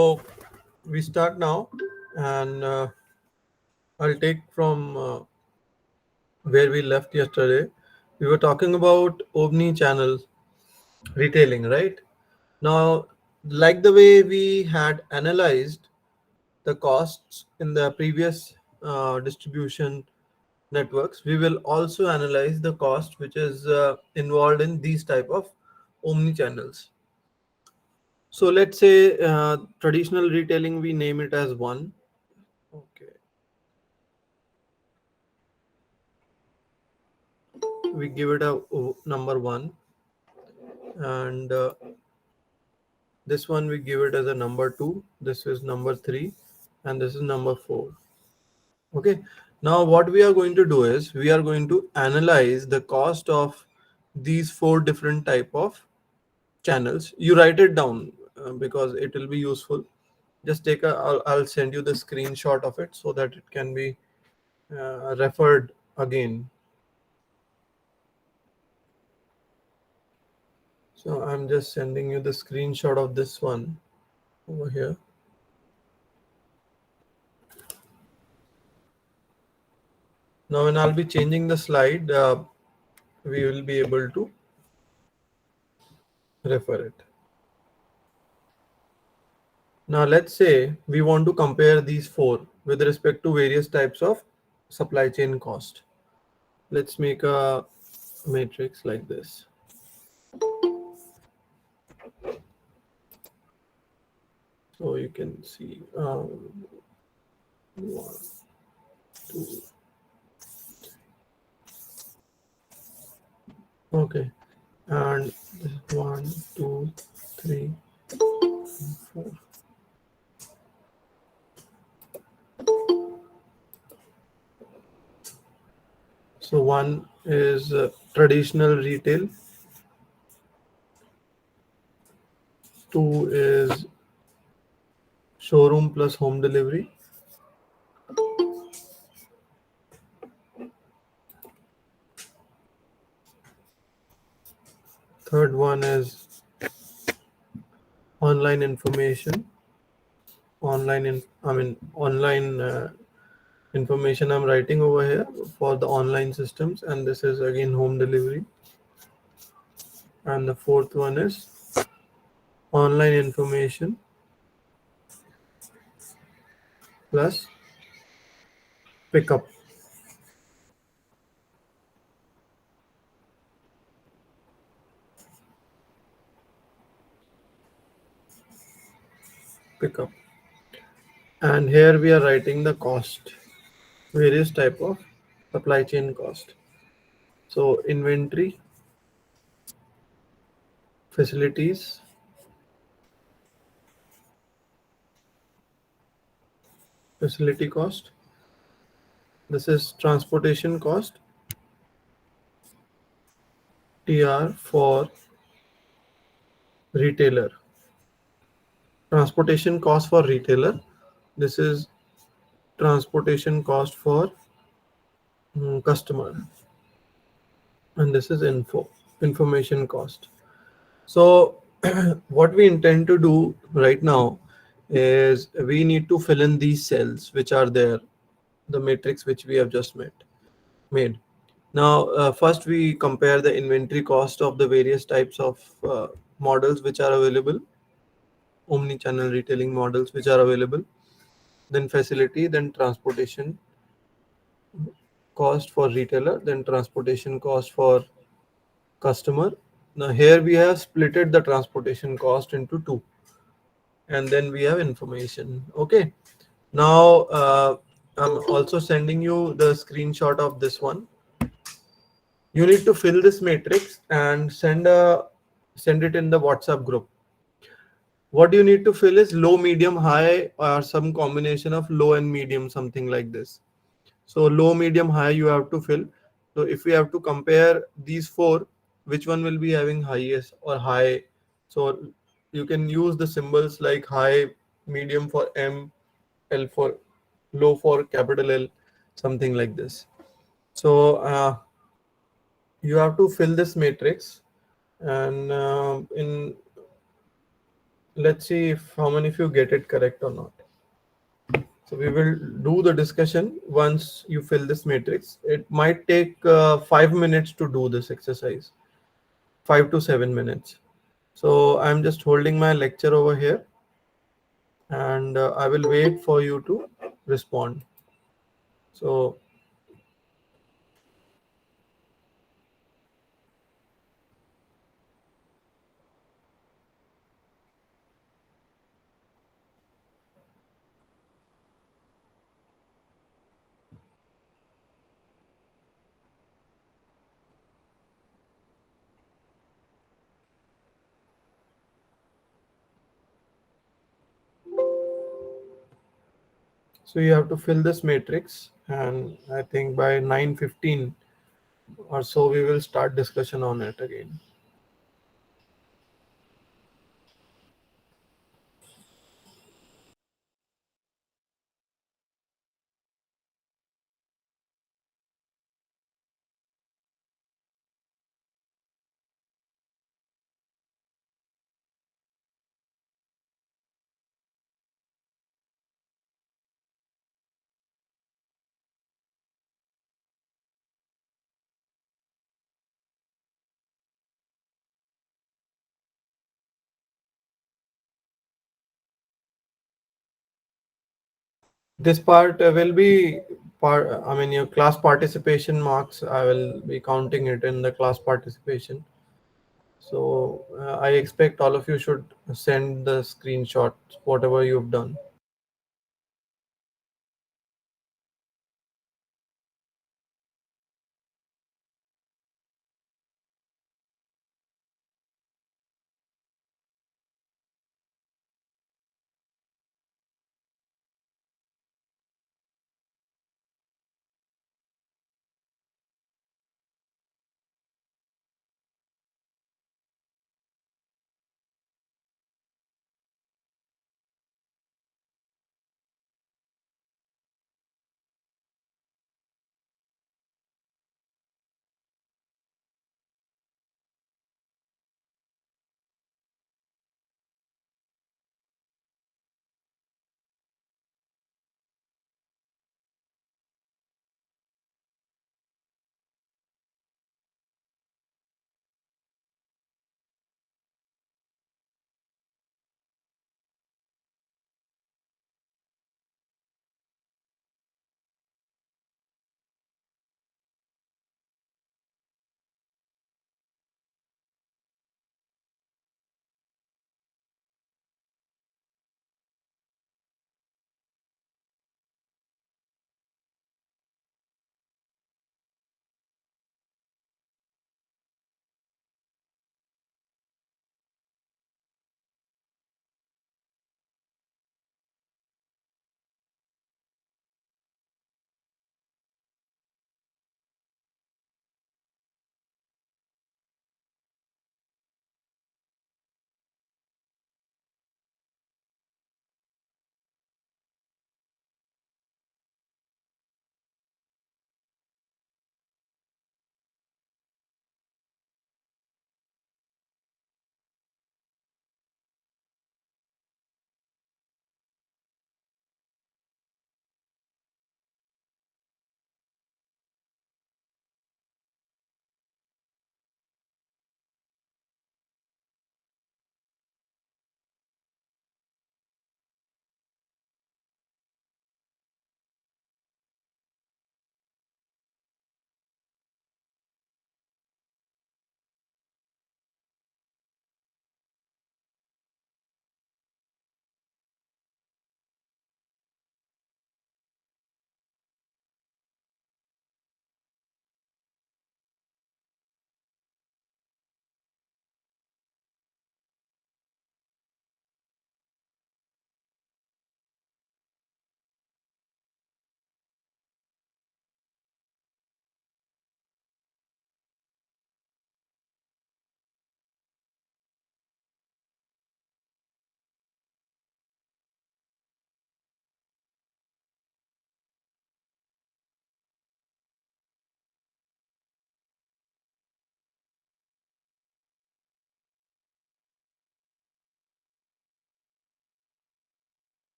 So we start now, and I'll take from where we left yesterday. We were talking about omni-channel retailing, right? Now, like the way we had analyzed the costs in the previous distribution networks, we will also analyze the cost which is involved in these type of omni-channels. So let's say traditional retailing, we name it as one. Okay, we give it a number one, and this one we give it as a number two. This is number three, and this is number four. Okay. Now what we are going to do is we are going to analyze the cost of these four different type of channels. You write it down because it will be useful. Just take a. I'll send you the screenshot of it so that it can be referred again. So I'm just sending you the screenshot of this one over here. Now when I'll be changing the slide, we will be able to refer it. Now let's say we want to compare these four with respect to various types of supply chain cost. Let's make a matrix like this. So you can see one, two. Okay, and this is 1, 2, 3, 4. So one is traditional retail, two is showroom plus home delivery, third one is online information, online information I'm writing over here for the online systems, and this is again home delivery, and the fourth one is online information plus pickup. Pickup. And here we are writing the cost, various type of supply chain cost. So inventory, facilities, facility cost. This is transportation cost, TR for retailer. Transportation cost for retailer. This is transportation cost for customer, and this is information cost. So what we intend to do right now is we need to fill in these cells which are there, the matrix which we have just made. Now first we compare the inventory cost of the various types of models which are available, omni-channel retailing models which are available, then facility, then transportation cost for retailer, then transportation cost for customer. Now here we have splitted the transportation cost into two, and then we have information. Okay. Now I'm also sending you the screenshot of this one. You need to fill this matrix and send it in the WhatsApp group. What you need to fill is low, medium, high, or some combination of low and medium, something like this. So low, medium, high you have to fill. So if we have to compare these four, which one will be having highest or high? So you can use the symbols like high, medium for M, L for low for capital L, something like this. So you have to fill this matrix, and in Let's see if how many of you get it correct or not. So we will do the discussion once you fill this matrix. It might take 5 minutes to do this exercise, 5 to 7 minutes. So I'm just holding my lecture over here, and I will wait for you to respond. So you have to fill this matrix, and I think by 9:15 or so we will start discussion on it again. This part will be part. I mean, your class participation marks. I will be counting it in the class participation. So I expect all of you should send the screenshots, whatever you've done.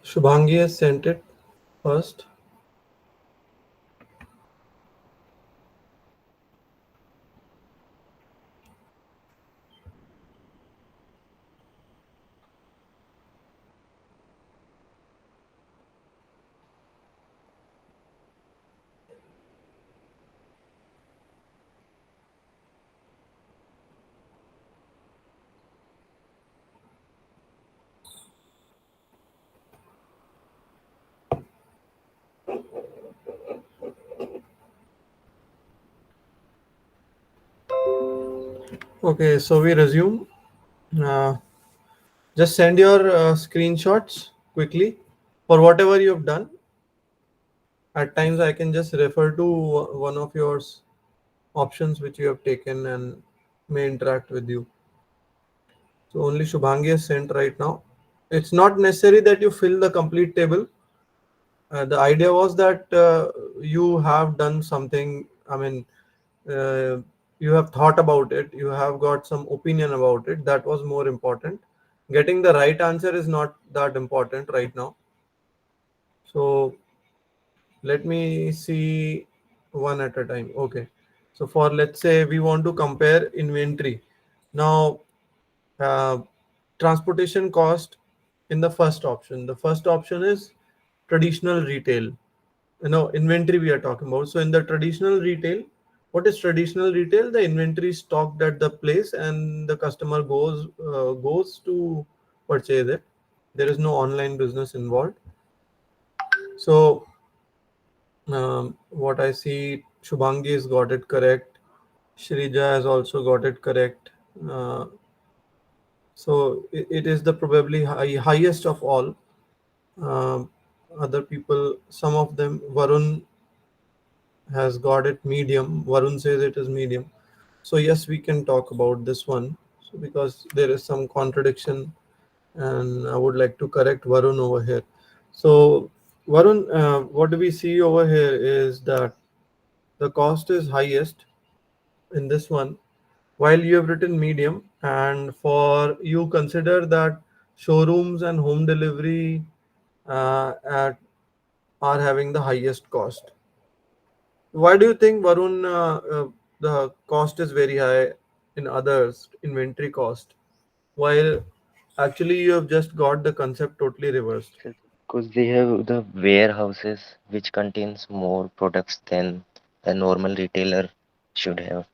Shubhangi has sent it first. Okay, so we resume. Uh, just send your screenshots quickly for whatever you have done. At times, I can just refer to one of your options which you have taken and may interact with you. So only Shubhangi is sent right now. It's not necessary that you fill the complete table. The idea was that you have done something. I mean, uh, you have thought about it. You have got some opinion about it. That was more important. Getting the right answer is not that important right now. So let me see one at a time. Okay. So for, let's say, we want to compare inventory. Now, uh, transportation cost in the first option. The first option is traditional retail. Inventory we are talking about. So in the traditional retail, what is traditional retail? The inventory is stocked at the place and the customer goes to purchase it. There is no online business involved. So what I see, Shubhangi has got it correct. Shrija has also got it correct. Uh, so it is the probably highest of all. Um Other people, some of them, Varun has got it medium. Varun says it is medium. So yes, we can talk about this one. So because there is some contradiction, and I would like to correct Varun over here. So Varun, what we see over here is that the cost is highest in this one, while you have written medium, and for you consider that showrooms and home delivery are having the highest cost. Why do you think, Varun, the cost is very high in others, inventory cost, while actually you have just got the concept totally reversed? Because they have the warehouses which contains more products than a normal retailer should have.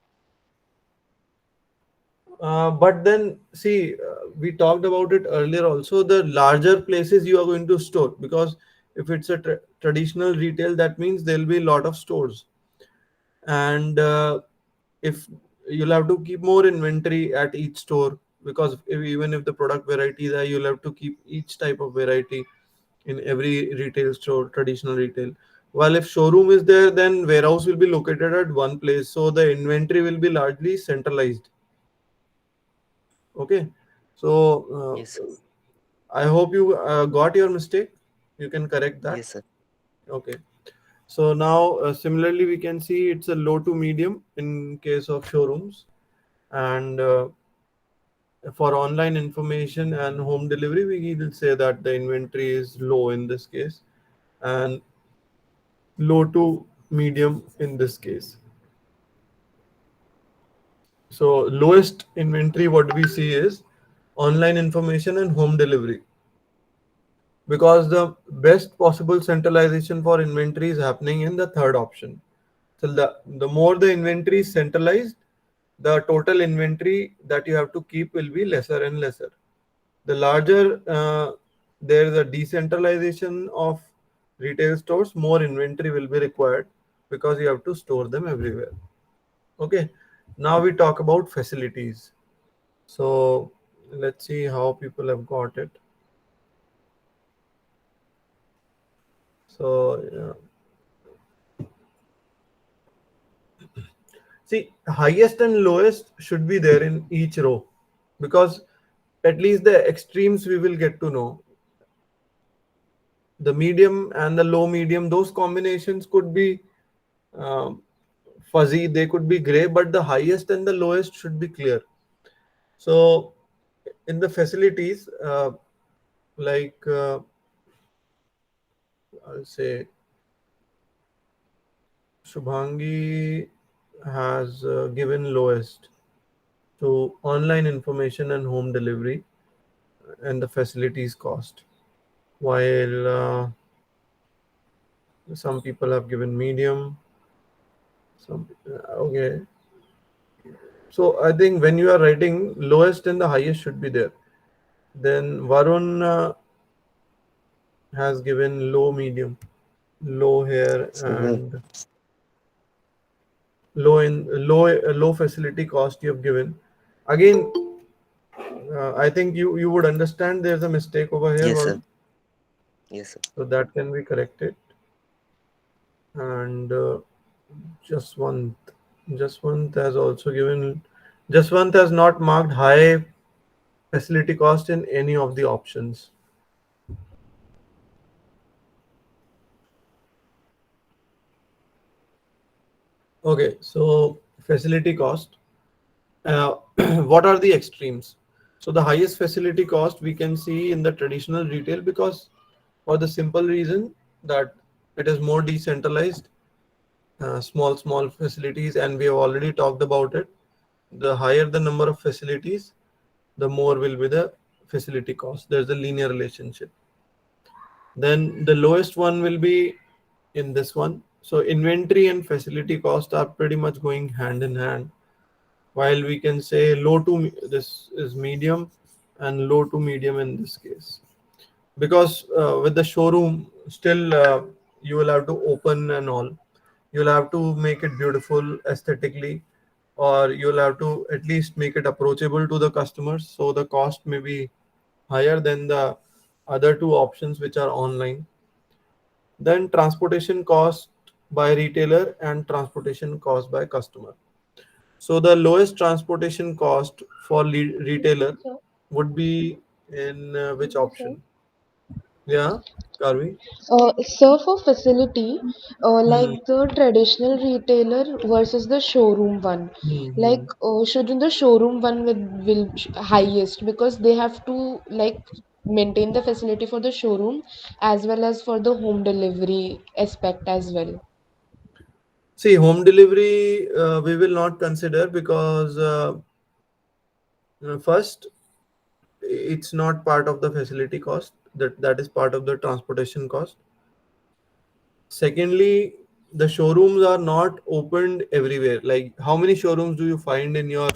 But then, see, we talked about it earlier also. The larger places you are going to store, because if it's a traditional retail, that means there'll be a lot of stores, and if you'll have to keep more inventory at each store, because even if the product variety is there, you'll have to keep each type of variety in every retail store, traditional retail. While if showroom is there, then warehouse will be located at one place, so the inventory will be largely centralized. Okay, so Yes, sir. I hope you got your mistake. You can correct that. Yes, sir. Okay. So now, similarly, we can see it's a low to medium in case of showrooms, and for online information and home delivery, we will say that the inventory is low in this case, and low to medium in this case. So lowest inventory, what we see is online information and home delivery, because the best possible centralization for inventory is happening in the third option. So the more the inventory is centralized, the total inventory that you have to keep will be lesser and lesser. The larger there is a decentralization of retail stores, more inventory will be required because you have to store them everywhere. Okay, now we talk about facilities. So let's see how people have got it. So see, highest and lowest should be there in each row, because at least the extremes we will get to know. The medium and the low medium, those combinations could be um, fuzzy, they could be gray, but the highest and the lowest should be clear. So in the facilities, like I'll say Shubhangi has given lowest to online information and home delivery and the facilities cost, while some people have given medium. Some okay. So I think when you are writing, lowest and the highest should be there. Then Varun has given low, medium, low here, So the and low facility cost you have given. Again, I think you would understand there's a mistake over here, yes, sir. Varun. Yes, sir. So that can be corrected. And Jaswant, Jaswant has also given. Jaswant has not marked high facility cost in any of the options. Okay, so facility cost. Uh, what are the extremes? So the highest facility cost we can see in the traditional retail, because for the simple reason that it is more decentralized, small facilities, and we have already talked about it. The higher the number of facilities, the more will be the facility cost. There's a linear relationship. Then the lowest one will be in this one. So inventory and facility cost are pretty much going hand in hand. While we can say this is medium and low to medium in this case, because with the showroom still you will have to open and all, you'll have to make it beautiful aesthetically, or you'll have to at least make it approachable to the customers, so the cost may be higher than the other two options which are online. Then transportation cost by retailer and transportation cost by customer. So the lowest transportation cost for retailer So, would be in which so, option? Yeah, Karvi. so for facility, like Hmm. the traditional retailer versus the showroom one, Hmm. like Hmm. shouldn't the showroom one will highest because they have to like maintain the facility for the showroom as well as for the home delivery aspect as well. See, home delivery we will not consider because first, it's not part of the facility cost. That is part of the transportation cost. Secondly, the showrooms are not opened everywhere. Like, how many showrooms do you find in your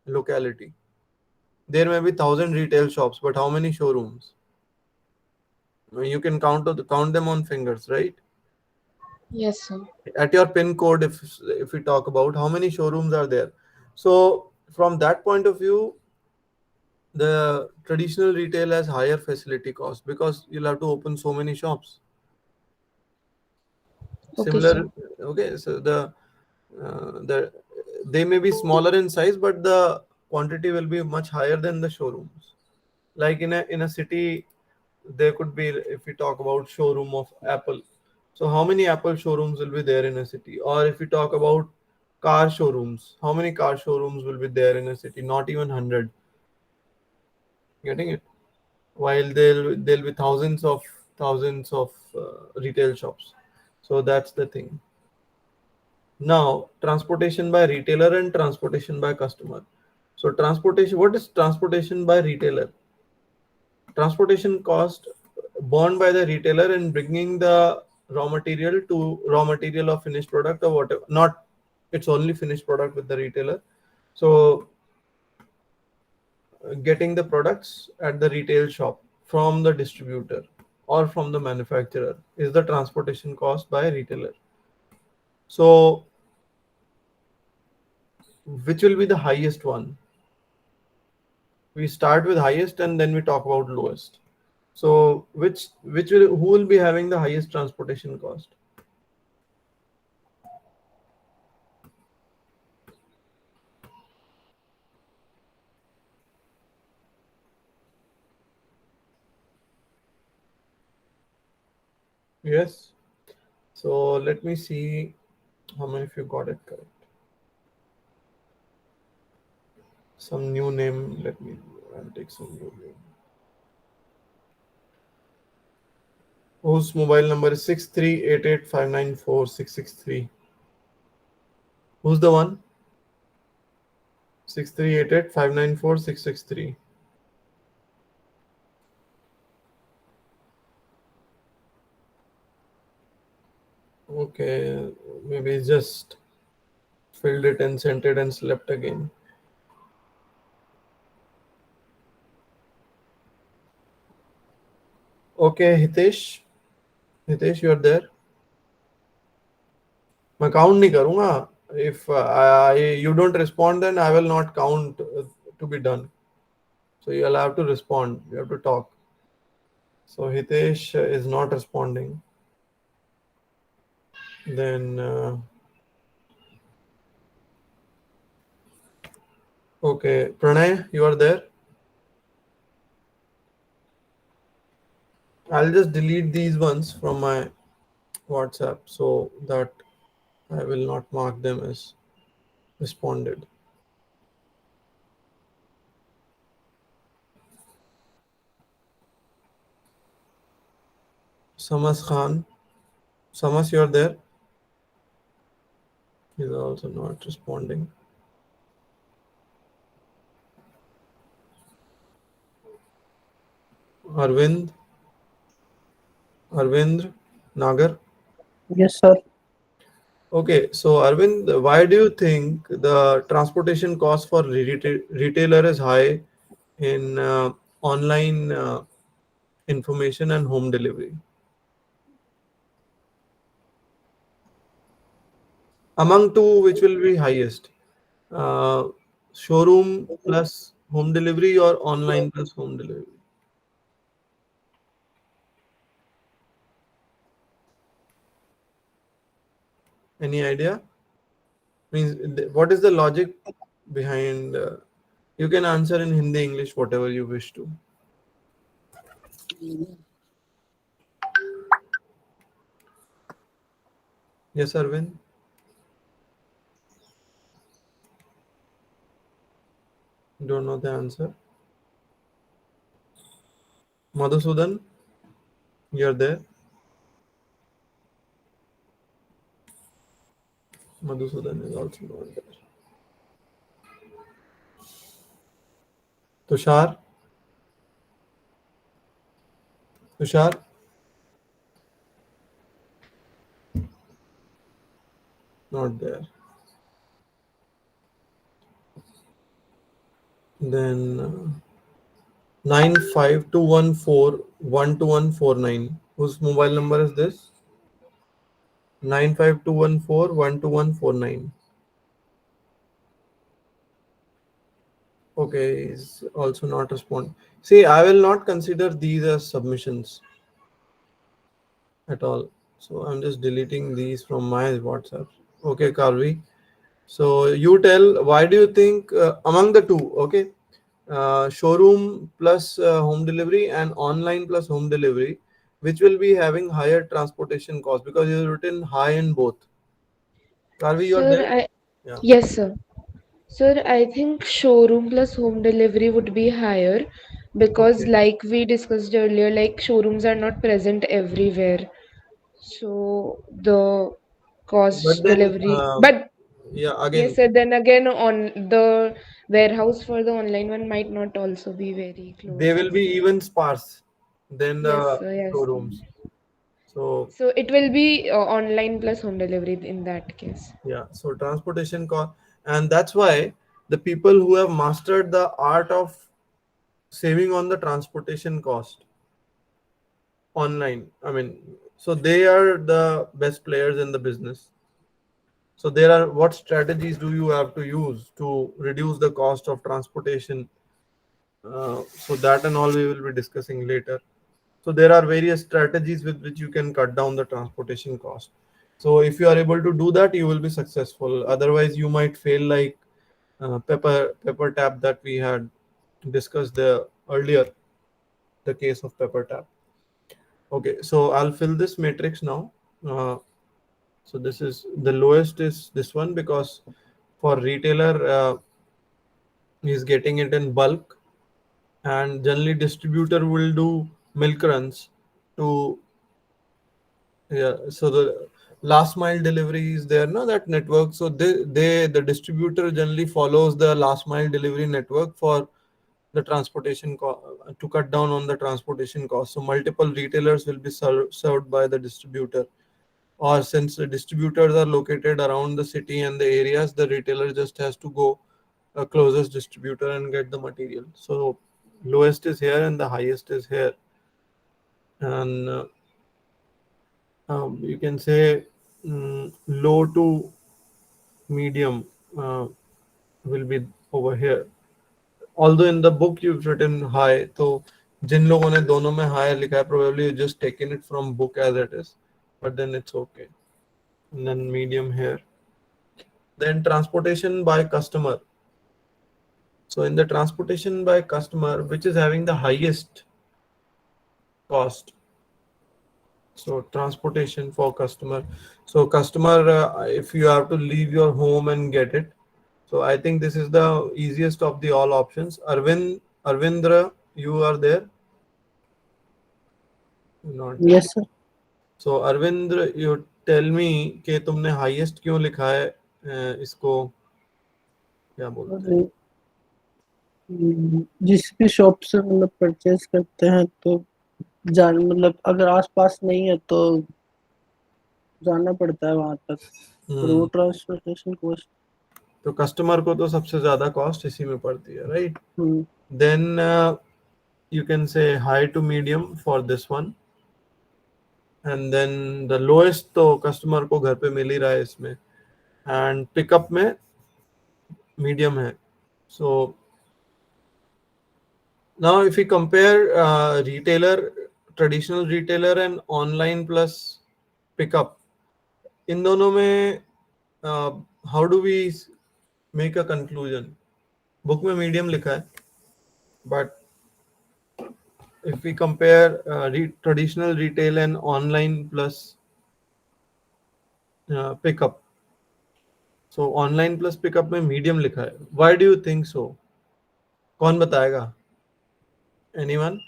locality? There may be 1,000 retail shops, but how many showrooms? You can count them on fingers, right? Yes, sir. At your pin code, if we talk about how many showrooms are there. So from that point of view, the traditional retail has higher facility cost because you'll have to open so many shops. Okay, sir. Similar, okay, so the they may be smaller in size, but the quantity will be much higher than the showrooms. Like in a city, there could be, if we talk about showroom of Apple. So how many Apple showrooms will be there in a city? Or if we talk about car showrooms, how many car showrooms will be there in a city? Not even 100. Getting it? While there'll be thousands of retail shops. So that's the thing. Now, transportation by retailer and transportation by customer. So transportation, what is transportation by retailer? Transportation cost borne by the retailer in bringing the raw material or finished product or whatever. Not, it's only finished product with the retailer. So getting the products at the retail shop from the distributor or from the manufacturer is the transportation cost by retailer. So which will be the highest one? We start with highest and then we talk about lowest. So which will who will be having the highest transportation cost? Yes. So let me see how many of you got it correct. Some new name. I'll take some new name. Whose mobile number is 63885946663? Who's the one? 63885946663. Okay, maybe he just filled it and sent it and slept again. Okay, Hitesh, you are there. मैं count नहीं करूंगा. If you don't respond, then I will not count to be done. So you'll have to respond. You have to talk. So Hitesh is not responding. Then okay, Pranay, you are there. I'll just delete these ones from my WhatsApp so that I will not mark them as responded. Samas Khan. Samas, you're there. He's also not responding. Arvind Nagar. Yes, sir. Okay, so Arvind, why do you think the transportation cost for retailer is high in online information and home delivery? Among two, which will be highest? Uh, Showroom plus home delivery or online plus home delivery? Any idea? Means what is the logic behind? You can answer in Hindi, English, whatever you wish to. Yes, Arvind. Don't know the answer. Madhusudan, you're there. Madhusudan is also not there. Tushar. Tushar. Not there. Then 9521412149. Whose mobile number is this? 9521412149. Okay, is also not respond. See, I will not consider these as submissions at all. So I'm just deleting these from my WhatsApp. Okay, Karvi. So you tell, why do you think among the two, okay, showroom plus home delivery and online plus home delivery, which will be having higher transportation cost, because you've written high in both. Karvi, you're Sir, there? I Yeah. yes, sir. Sir, I think showroom plus home delivery would be higher because, Okay. like we discussed earlier, like showrooms are not present everywhere. So the But cost then, delivery, but yeah, yes, again, sir. Then again, on the warehouse for the online one might not also be very they close will to be the. even sparse than Yes, the sir. Yes. showrooms. So So it will be online plus home delivery in that case. yeah, so transportation cost, and that's why the people who have mastered the art of saving on the transportation cost online, I mean, so they are the best players in the business. So there are, what strategies do you have to use to reduce the cost of transportation? So that and all we will be discussing later. So there are various strategies with which you can cut down the transportation cost. So if you are able to do that, you will be successful. Otherwise, you might fail like pepper tap that we had discussed the earlier, the case of pepper tap. Okay, so I'll fill this matrix now. Uh, so this is the lowest is this one, because for retailer he's getting it in bulk, and generally distributor will do milk runs to Yeah, so the last mile delivery is there, no, that network. So the distributor generally follows the last mile delivery network for the to cut down on the transportation cost. So multiple retailers will be served by the distributor. Or since the distributors are located around the city and the areas, the retailer just has to go closest distributor and get the material. So lowest is here and the highest is here, and you can say low to medium will be over here. Although in the book you've written high, तो जिन लोगों ने दोनों में high लिखा है, probably you just taken it from book as it is, but then it's okay. And then medium here. Then transportation by customer. So in the transportation by customer, which is having the highest cost? So transportation for customer. So customer, if you have to leave your home and get it. So I think this is the easiest of the all options. Arvindra, you are there? Not there. Yes, sir. So Arvindra, you tell me कि तुमने highest क्यों लिखा है, इसको क्या बोलते हैं? और जिस भी शॉप से मतलब परचेज करते हैं तो जान मतलब अगर आसपास नहीं है तो जाना पड़ता है वहां तक, और वो ट्रांसपोर्टेशन कॉस्ट। तो कस्टमर को तो सबसे ज्यादा कॉस्ट इसी में पड़ती है, right? Hmm then you can say high to medium for this one, and then the lowest तो कस्टमर को घर पे मिल ही रहा है इसमें, and पिकअप में मीडियम है. So now if we compare traditional retailer and online plus pickup, इन दोनों में how do we make a conclusion? Book में मीडियम लिखा है, but if we compare traditional retail and online plus pickup, so online plus pickup में medium लिखा है. Why do you think so? कौन बताएगा? Anyone?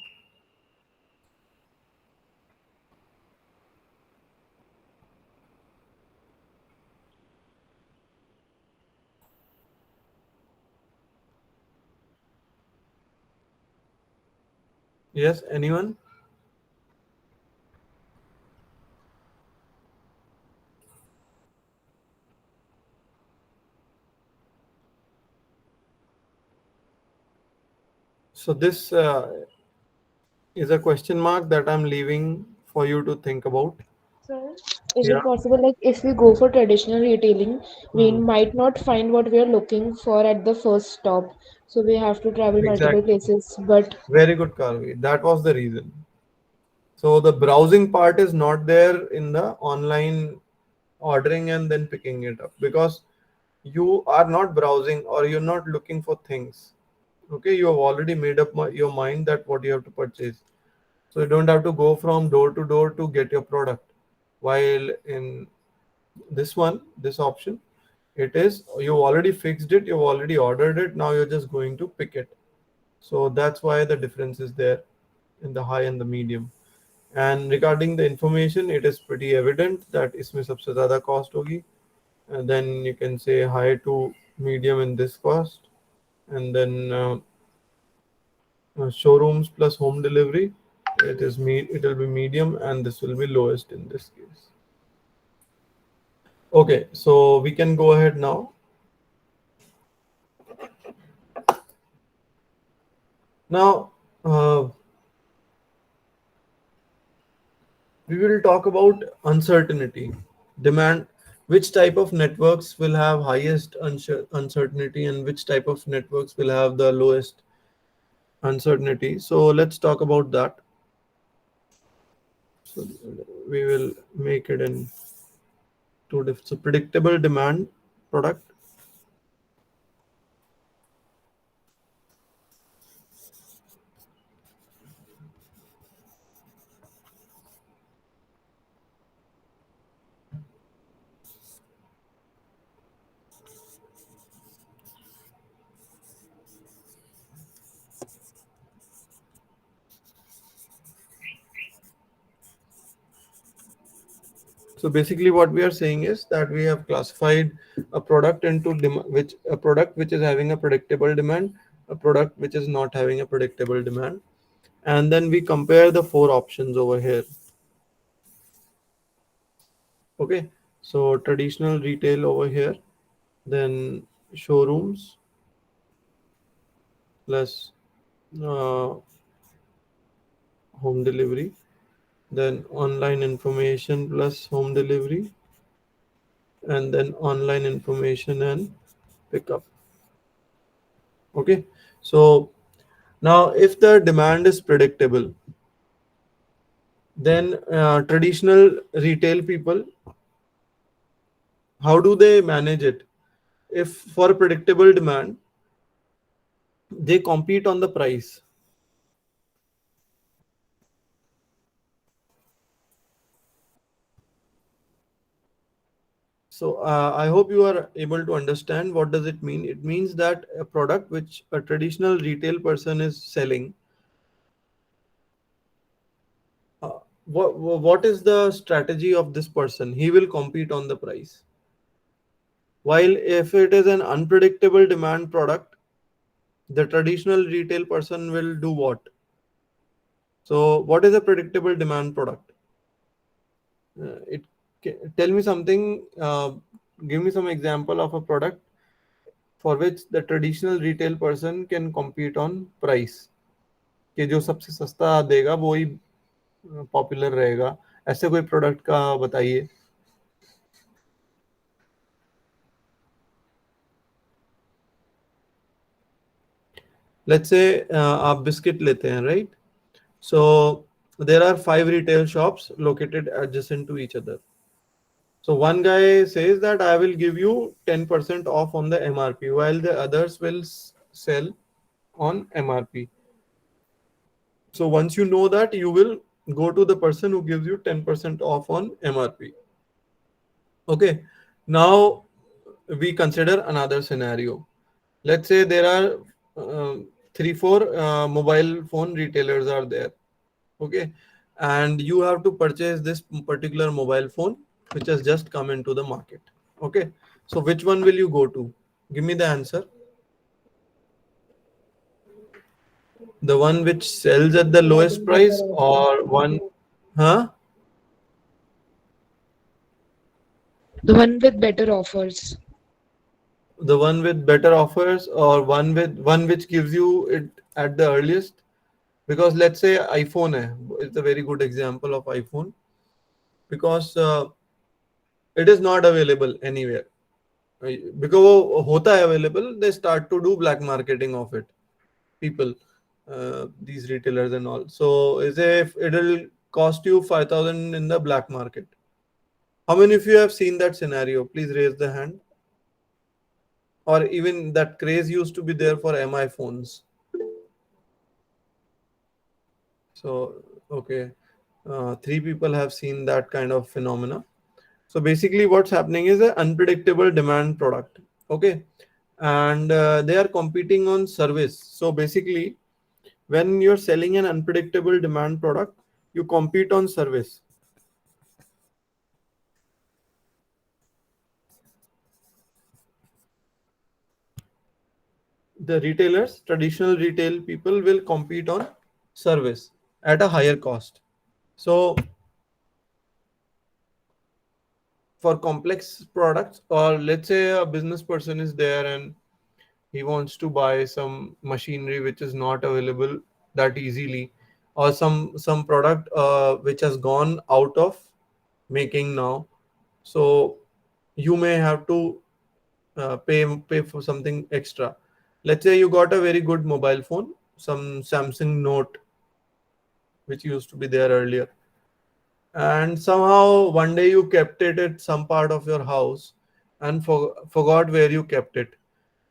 Yes, anyone? So this is a question mark that I'm leaving for you to think about. Sir, is Yeah. it possible, like, if we go for traditional retailing, we Hmm. might not find what we are looking for at the first stop, so we have to travel multiple Exactly. places. But Very good, Karvi. That was the reason. So the browsing part is not there in the online ordering and then picking it up, because you are not browsing or you're not looking for things. Okay, you have already made up your mind that what you have to purchase. So you don't have to go from door to door to get your product. While in this option, it is you already fixed it, you've already ordered it, now you're just going to pick it. So that's why the difference is there in the high and the medium. And regarding the information, it is pretty evident that इसमें सबसे ज़्यादा cost होगी. And then you can say high to medium in this cost, and then showrooms plus home delivery, it will be medium, and this will be lowest in this case. Okay, so we can go ahead now. Now we will talk about uncertainty, demand, which type of networks will have highest uncertainty and which type of networks will have the lowest uncertainty. So let's talk about that. So we will make it in two different. So predictable demand product. So basically what we are saying is that we have classified a product into a product which is having a predictable demand, a product which is not having a predictable demand, and then we compare the four options over here. Okay, so traditional retail over here, then showrooms plus uh, home delivery, then online information plus home delivery, and then online information and pickup. Okay, so now if the demand is predictable, then traditional retail people, how do they manage it? If for predictable demand, they compete on the price. So I hope you are able to understand what does it mean. It means that a product which a traditional retail person is selling, what is the strategy of this person? He will compete on the price. While if it is an unpredictable demand product, the traditional retail person will do what? So what is a predictable demand product? It tell me something. Give me some example of a product for which the traditional retail person can compete on price. कि जो सबसे सस्ता देगा वो ही popular रहेगा. ऐसे कोई product का बताइए. Let's say आप बिस्किट लेते हैं, right? So there are 5 retail shops located adjacent to each other. So one guy says that I will give you 10% off on the MRP, while the others will sell on MRP. So once you know that, you will go to the person who gives you 10% off on MRP. Okay. Now we consider another scenario. Let's say there are 3-4 mobile phone retailers are there. Okay, and you have to purchase this particular mobile phone which has just come into the market. Okay, so which one will you go to? Give me the answer. The one which sells at the lowest price, or one, huh? The one with better offers. The one with better offers, or one which gives you it at the earliest? Because let's say iPhone it's a very good example of iPhone, because it is not available anywhere. Because वो होता है available, they start to do black marketing of it. People, these retailers and all. So is if it will cost you 5,000 in the black market. How many of you have seen that scenario? Please raise the hand. Or even that craze used to be there for MI phones. So okay, 3 people have seen that kind of phenomena. So basically what's happening is an unpredictable demand product. Okay, and they are competing on service. So basically when you're selling an unpredictable demand product, you compete on service. The retailers, traditional retail people, will compete on service at a higher cost. So for complex products, or let's say a business person is there and he wants to buy some machinery which is not available that easily, or some product which has gone out of making now, so you may have to pay for something extra. Let's say you got a very good mobile phone, some Samsung Note, which used to be there earlier, and somehow one day you kept it at some part of your house and forgot where you kept it,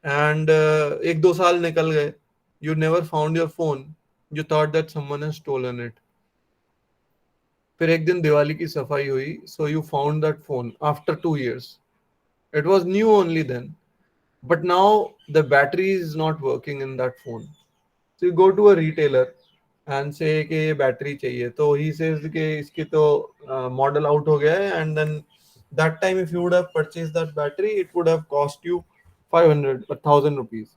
and एक दो साल निकल गए, you never found your phone, you thought that someone has stolen it. फिर एक दिन दिवाली की सफाई हुई, so you found that phone after 2 years. It was new only then, but now the battery is not working in that phone. So you go to a retailer and से कि ये battery चाहिए, तो ही सेज कि इसकी तो model out हो गया है, and then that time if you would have purchased that battery it would have cost you 500 or 1000 rupees.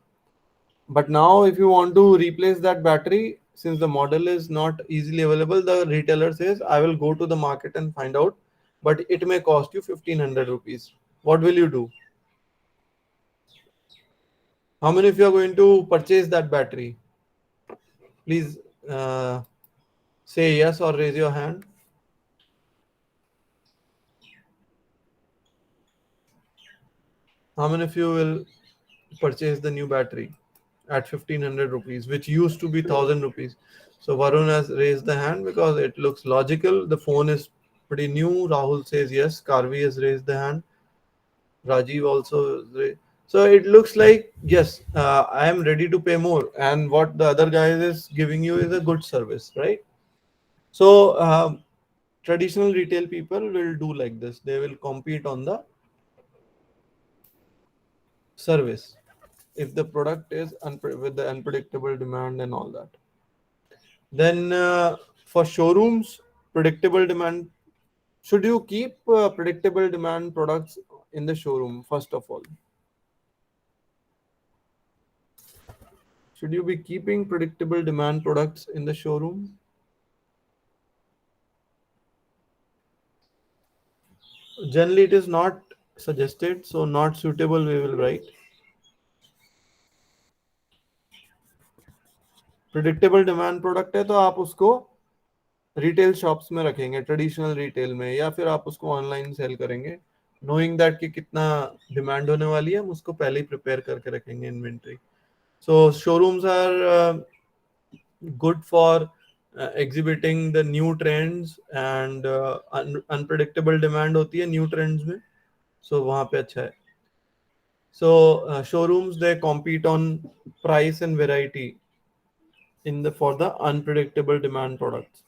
But now if you want to replace that battery, since the model is not easily available, the retailer says I will go to the market and find out, but it may cost you 1500 rupees. What will you do? How many of you are going to purchase that battery? Please say yes or raise your hand. How many of you will purchase the new battery at 1500 rupees, which used to be 1000 rupees? So Varun has raised the hand because it looks logical. The phone is pretty new. Rahul says yes. Karvi has raised the hand. Rajiv also. So it looks like yes, I am ready to pay more, and what the other guy is giving you is a good service, right? So traditional retail people will do like this. They will compete on the service if the product is with the unpredictable demand and all that. Then for showrooms, predictable demand, should you keep predictable demand products in the showroom? First of all, should you be keeping predictable demand products in the showroom? Generally it is not suggested, so not suitable we will write. Predictable demand product है तो आप उसको retail shops में रखेंगे, traditional retail में, या फिर आप उसको ऑनलाइन सेल करेंगे, नोइंग दैट कि कितना डिमांड होने वाली है, हम उसको पहले ही प्रिपेयर करके रखेंगे inventory. So showrooms are good for exhibiting the new trends and unpredictable demand होती है न्यू ट्रेंड्स में, सो वहां पे अच्छा है. So showrooms they compete on price and variety in the for the unpredictable demand products.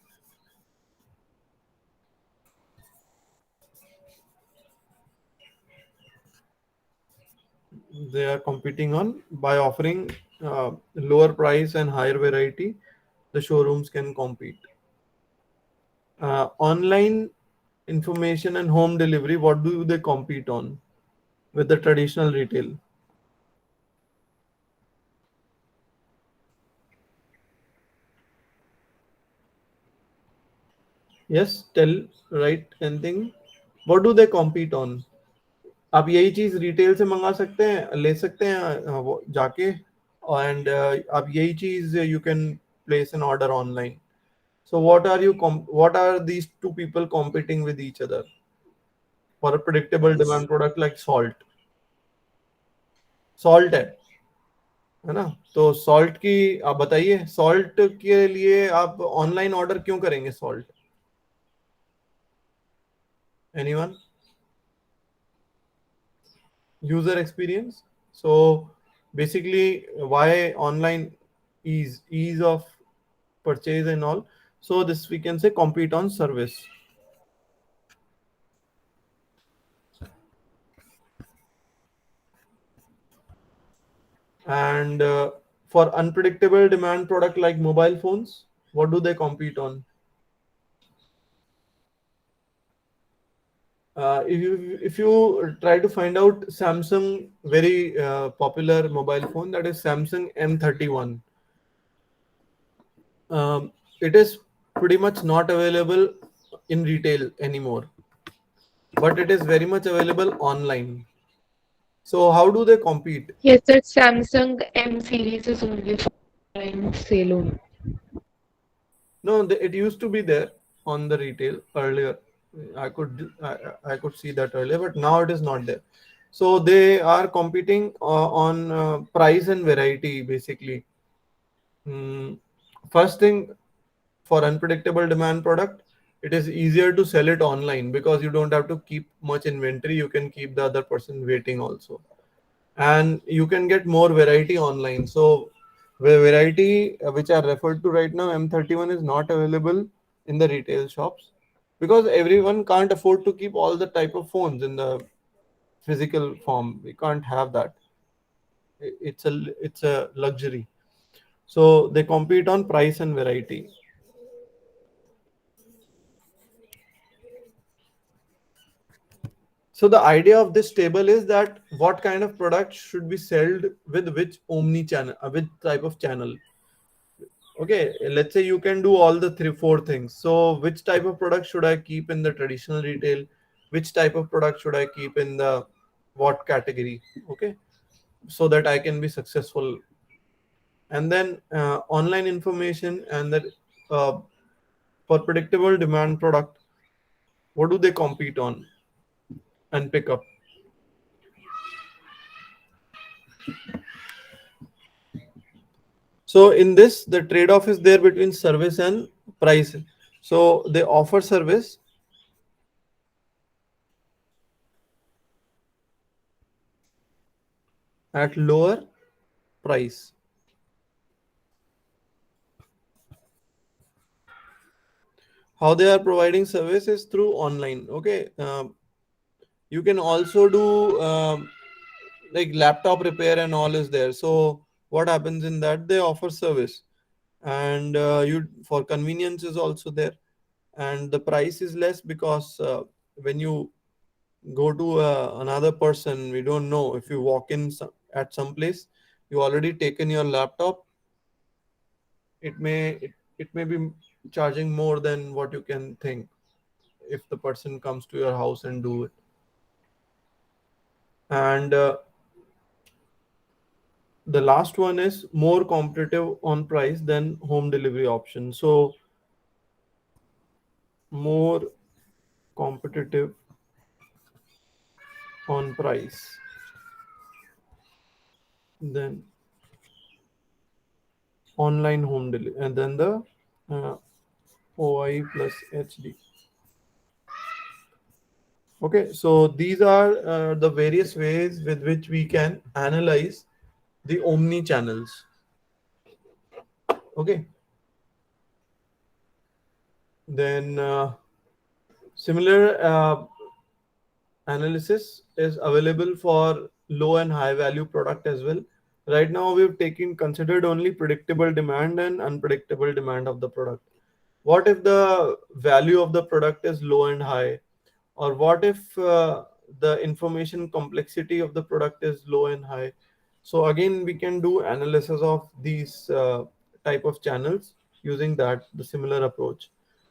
They are competing on by offering lower price and higher variety. The showrooms can compete. Online information and home delivery, what do they compete on with the traditional retail? Yes, tell, right, anything. What do they compete on? आप यही चीज retail से मंगा सकते हैं, ले सकते हैं वो जाके, एंड आप यही चीज you can place N order online. So what are these two people competing with each other for a predictable demand product like salt? Salt है ना? तो salt की आप बताइए, salt के लिए आप ऑनलाइन ऑर्डर क्यों करेंगे salt? Anyone? User experience. So basically why online ease of purchase and all. So this we can say compete on service. And for unpredictable demand product like mobile phones, what do they compete on? If you try to find out Samsung very popular mobile phone, that is Samsung M31. It is pretty much not available in retail anymore, but it is very much available online. So how do they compete? Yes, that Samsung M series is only for online sale only. No, it used to be there on the retail earlier. I could see that earlier, but now it is not there. So they are competing on price and variety basically. First thing, for unpredictable demand product, it is easier to sell it online because you don't have to keep much inventory. You can keep the other person waiting also, and you can get more variety online. So the variety which are referred to right now, M31 is not available in the retail shops because everyone can't afford to keep all the type of phones in the physical form. We can't have that. It's a luxury. So they compete on price and variety. So the idea of this table is that what kind of product should be sold with which omni channel, which type of channel. Okay, let's say you can do all the three, four things. So which type of product should I keep in the traditional retail? Which type of product should I keep in the what category? Okay, so that I can be successful. And then online information and that for predictable demand product, what do they compete on and pick up? So in this, the trade-off is there between service and price. So they offer service at lower price. How they are providing service is through online. Okay, you can also do like laptop repair and all is there. So what happens in that, they offer service, and you for convenience is also there, and the price is less because when you go to another person, we don't know if you walk in at some place, you already taken your laptop, it may be charging more than what you can think if the person comes to your house and do it. And the last one is more competitive on price than home delivery option. So more competitive on price than online home delivery, and then the uh, OI plus HD. Okay, so these are the various ways with which we can analyze the omni channels. Okay, then similar analysis is available for low and high value product as well. Right now we've taken considered only predictable demand and unpredictable demand of the product. What if the value of the product is low and high, or what if the information complexity of the product is low and high? So again we can do analysis of these type of channels using that the similar approach.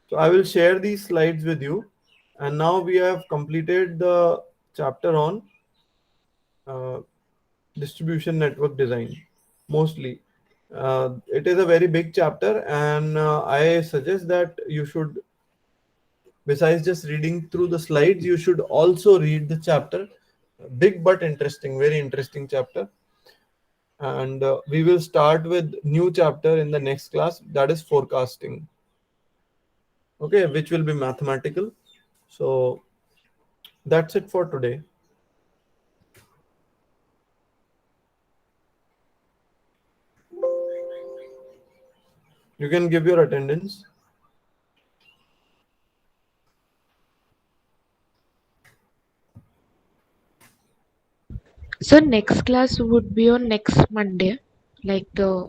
So I will share these slides with you, and now we have completed the chapter on uh, distribution network design mostly. It is a very big chapter, and I suggest that you should, besides just reading through the slides, you should also read the chapter. Big but interesting, very interesting chapter. And we will start with new chapter in the next class, that is forecasting. Okay, which will be mathematical. So that's it for today. You can give your attendance. So next class would be on next Monday, like the